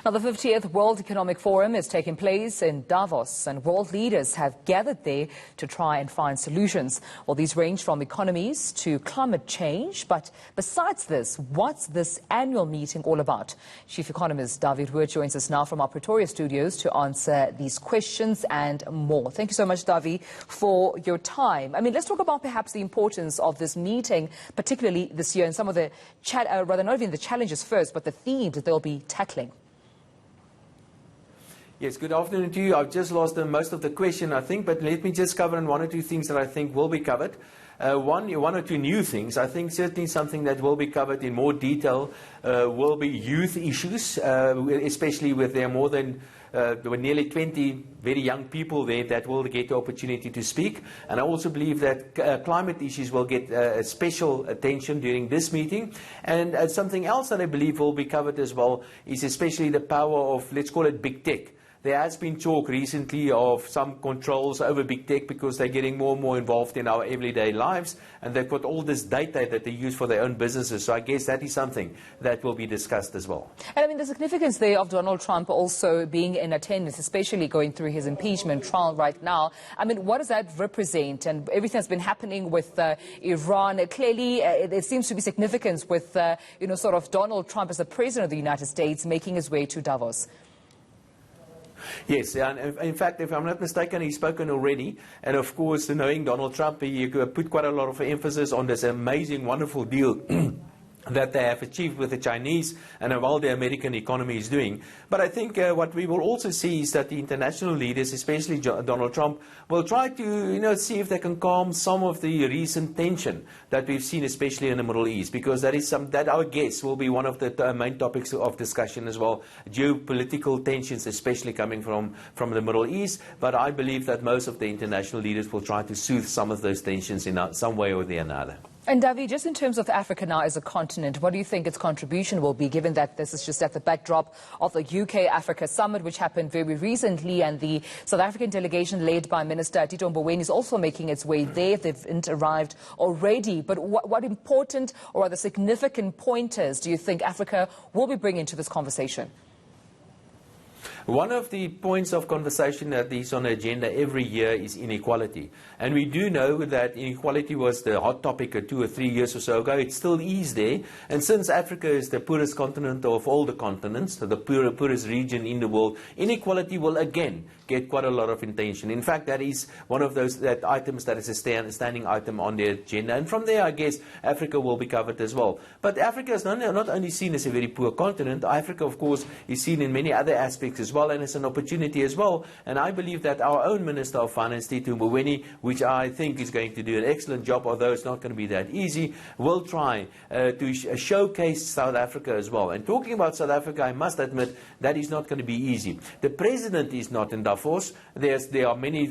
Now, the 50th World Economic Forum is taking place in Davos, and world leaders have gathered there to try and find solutions. Well, these range from economies to climate change. But besides this, what's this annual meeting all about? Chief economist David joins us now from our Pretoria studios to answer these questions and more. Thank you so much, David, for your time. I mean, let's talk about perhaps the importance of this meeting, particularly this year, and some of the, rather not even the challenges first, but the themes that they'll be tackling. Yes, good afternoon to you. I've just lost most of the question, I think, but let me just cover on one or two things that I think will be covered. One or two new things. I think certainly something that will be covered in more detail will be youth issues, especially with there were nearly 20 very young people there that will get the opportunity to speak. And I also believe that climate issues will get special attention during this meeting. And something else that I believe will be covered as well is especially the power of, let's call it, big tech. There has been talk recently of some controls over big tech because they're getting more and more involved in our everyday lives, and they've got all this data that they use for their own businesses. So I guess that is something that will be discussed as well. And I mean, the significance there of Donald Trump also being in attendance, especially going through his impeachment trial right now. I mean, what does that represent? And everything that's been happening with Iran, clearly there seems to be significance with, sort of Donald Trump as the president of the United States making his way to Davos. Yes, and in fact, if I'm not mistaken, he's spoken already. And of course, knowing Donald Trump, he put quite a lot of emphasis on this amazing, wonderful deal that they have achieved with the Chinese and while the American economy is doing. But I think what we will also see is that the international leaders, especially Donald Trump, will try to see if they can calm some of the recent tension that we've seen, especially in the Middle East, because that I guess will be one of the main topics of discussion as well. Geopolitical tensions, especially coming from the Middle East. But I believe that most of the international leaders will try to soothe some of those tensions in some way or the another. And David, just in terms of Africa now as a continent, what do you think its contribution will be, given that this is just at the backdrop of the UK-Africa summit, which happened very recently, and the South African delegation led by Minister Tito Mboweni is also making its way there. They've arrived already. But what important or other significant pointers do you think Africa will be bringing to this conversation? One of the points of conversation that is on the agenda every year is inequality. And we do know that inequality was the hot topic 2 or 3 years or so ago. It still is there. And since Africa is the poorest continent of all the continents, the poorest region in the world, inequality will again get quite a lot of attention. In fact, that is one of those items that is a standing item on the agenda. And from there, I guess, Africa will be covered as well. But Africa is not only seen as a very poor continent. Africa, of course, is seen in many other aspects as well, and it's an opportunity as well. And I believe that our own Minister of Finance, Tito Mboweni, which I think is going to do an excellent job, although it's not going to be that easy, will try to showcase South Africa as well. And talking about South Africa, I must admit that is not going to be easy. The president is not in Davos. There are many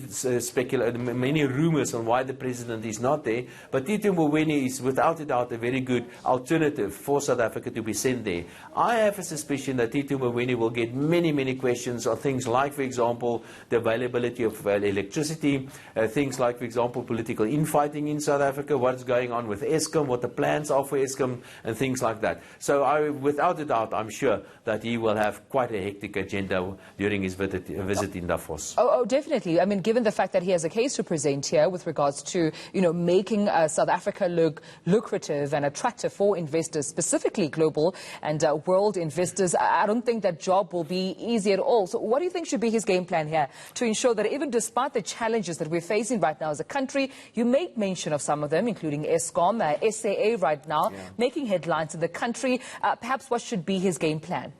rumors on why the president is not there, but Tito Mboweni is without a doubt a very good alternative for South Africa to be sent there. I have a suspicion that Tito Mboweni will get many questions on things like, for example, the availability of electricity, things like, for example, political infighting in South Africa, what's going on with Eskom, what the plans are for Eskom, and things like that. So without a doubt, I'm sure that he will have quite a hectic agenda during his visit in Davos. Oh, definitely. I mean, given the fact that he has a case to present here with regards to, making South Africa look lucrative and attractive for investors, specifically global and world investors, I don't think that job will be easy at all. So what do you think should be his game plan here to ensure that even despite the challenges that we're facing right now as a country, you made mention of some of them, including Eskom, SAA right now, making headlines in the country. Perhaps what should be his game plan?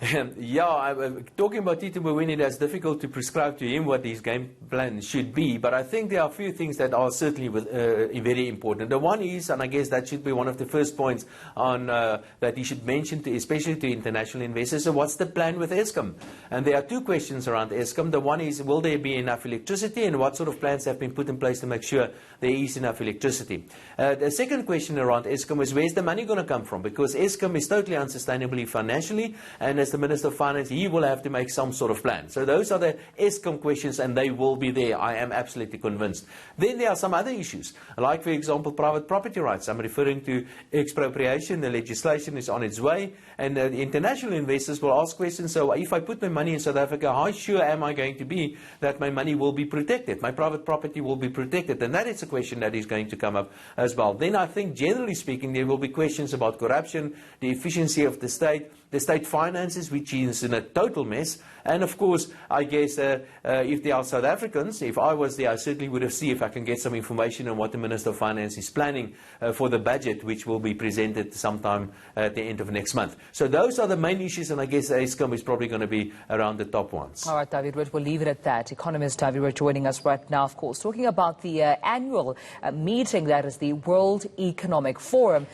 Talking about Tito Mboweni, that's difficult to prescribe to him what his game plan should be, but I think there are a few things that are certainly very important. The one is, and I guess that should be one of the first points on that he should mention, especially to international investors, so what's the plan with Eskom? And there are two questions around Eskom. The one is, will there be enough electricity, and what sort of plans have been put in place to make sure there is enough electricity? The second question around Eskom is, where's the money going to come from? Because Eskom is totally unsustainable financially, and it's the Minister of Finance, he will have to make some sort of plan. So those are the Eskom questions, and they will be there. I am absolutely convinced. Then there are some other issues, like, for example, private property rights. I'm referring to expropriation. The legislation is on its way, and the international investors will ask questions. So if I put my money in South Africa, how sure am I going to be that my money will be protected, my private property will be protected? And that is a question that is going to come up as well. Then I think, generally speaking, there will be questions about corruption, the efficiency of the state finances, which is in a total mess. And of course, I guess if there are South Africans, if I was there, I certainly would have seen if I can get some information on what the Minister of Finance is planning for the budget, which will be presented sometime at the end of next month. So those are the main issues, and I guess Eskom is probably going to be around the top ones. All right, David Witt, we'll leave it at that. Economist David Witt joining us right now, of course, talking about the annual meeting, that is the World Economic Forum.